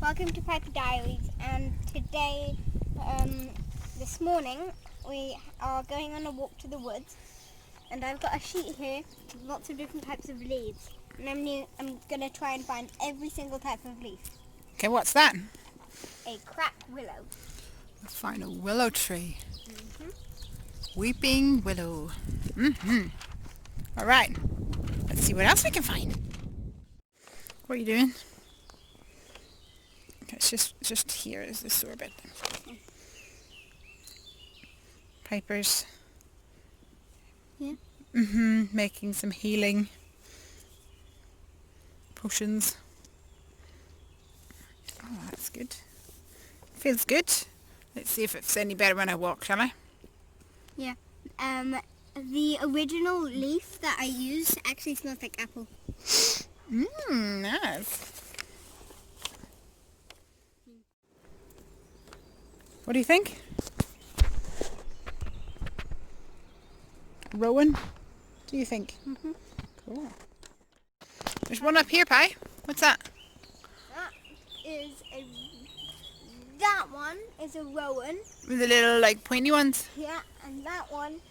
Welcome to Piper Diaries, and today, this morning, we are going on a walk to the woods, and I've got a sheet here with lots of different types of leaves, and I'm going to try and find every single type of leaf. Okay, what's that? A cracked willow. Let's find a willow tree. Mm-hmm. Weeping willow. All right, let's see what else we can find. What are you doing? Okay, it's just here is the sore bit. Piper's making some healing potions. Oh, that's good. Feels good. Let's see if it's any better when I walk, shall I? Yeah. The original leaf that I use actually smells like apple. Nice. What do you think? Rowan? Do you think? Mm-hmm. Cool. There's one up here, Pi. What's that? That one is a rowan. With the little, like, pointy ones? Yeah, and that one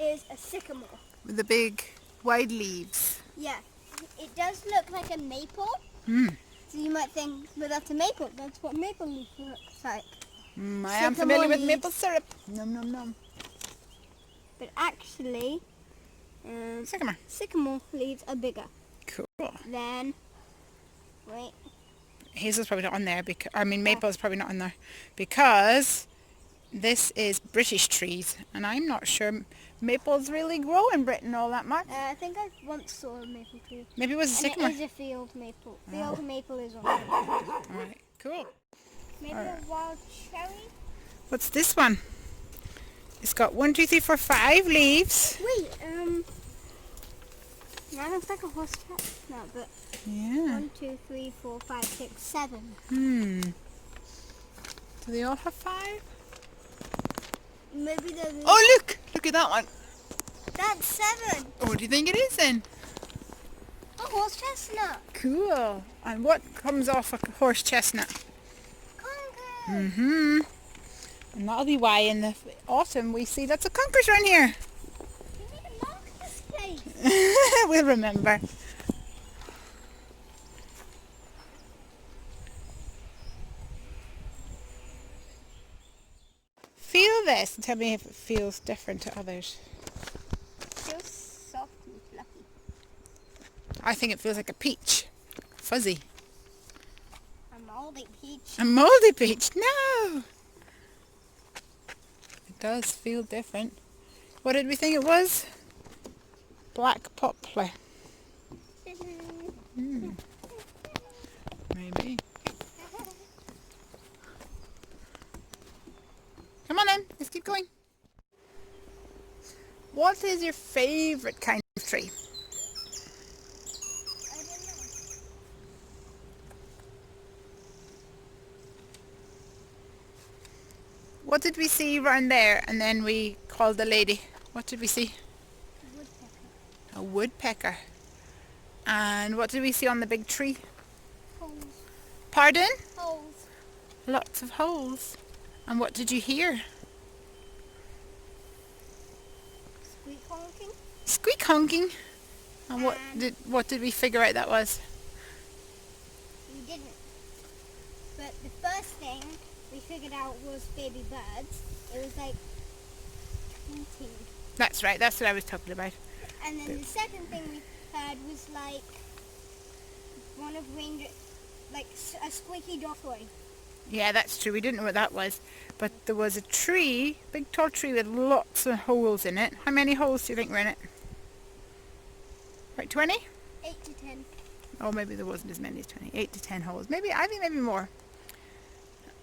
is a sycamore. With the big, wide leaves. Yeah, it does look like a maple. So you might think, but that's a maple. That's what maple leaf looks like. I am familiar with maple syrup. Nom nom nom. But actually, sycamore leaves are bigger. Cool. Then, wait. Hazel's probably not on there because maple's probably not on there because this is British trees, and I'm not sure maples really grow in Britain all that much. I think I once saw a maple tree. Maybe it was a sycamore. It is a field maple. Field maple is on there. All right, cool. Maybe a wild cherry. What's this one? It's got 1, 2, 3, 4, 5 leaves. Wait, that looks like a horse chestnut, but Yeah. 1, 2, 3, 4, 5, 6, 7. Do they all have 5? Maybe they're... Oh, look! Look at that one. That's 7. Oh, what do you think it is then? A horse chestnut. Cool. And what comes off a horse chestnut? Conker. And that'll be why in the autumn we see lots of conkers around here. We need to mark this place. We'll remember. Feel this and tell me if it feels different to others. It feels soft and fluffy. I think it feels like a peach. Fuzzy. A moldy peach. A moldy peach. No! It does feel different. What did we think it was? Black poplar. Maybe. Come on then, let's keep going. What is your favourite kind of tree? I don't know. What did we see around there and then we called the lady? What did we see? Woodpecker. A woodpecker. And what did we see on the big tree? Holes. Pardon? Holes. Lots of holes. And what did you hear? Squeak honking. Squeak honking. And what did we figure out that was? We didn't. But the first thing we figured out was baby birds. It was like tweeting. That's right, that's what I was talking about. And then the second thing we heard was like one of like a squeaky dog toy. Yeah, that's true. We didn't know what that was. But there was a tree, big tall tree with lots of holes in it. How many holes do you think were in it? About 20? 8 to 10. Oh, maybe there wasn't as many as 20. 8 to 10 holes. Maybe, I think maybe more.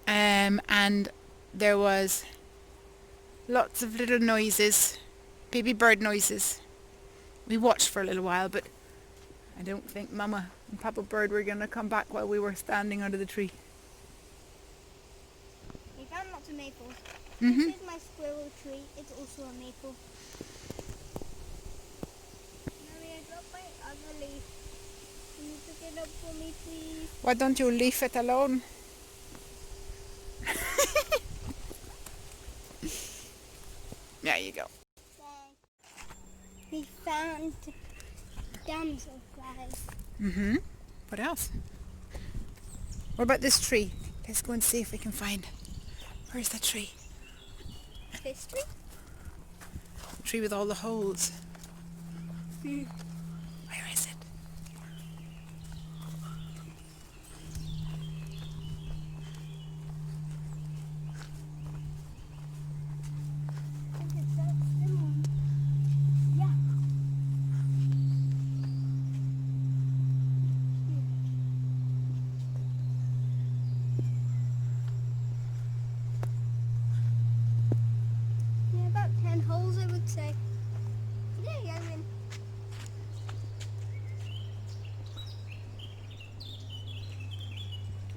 And there was lots of little noises, baby bird noises. We watched for a little while, but I don't think Mama and Papa Bird were going to come back while we were standing under the tree. We found lots of maples. Mm-hmm. This is my squirrel tree. It's also a maple. Mommy, I dropped my other leaf. Can you pick it up for me, please? Why don't you leave it alone? There you go. We found damselflies. Mm-hmm. What else? What about this tree? Let's go and see if we can find... Where's the tree? This tree? The tree with all the holes. Hmm. Where is it? I think it's that slim one. Yeah. Yeah, about 10 holes, I would say. Yeah, I mean.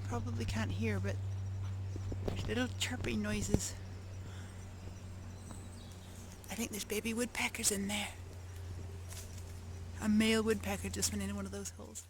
Probably can't hear, but there's little chirping noises. I think there's baby woodpeckers in there. A male woodpecker just went into one of those holes.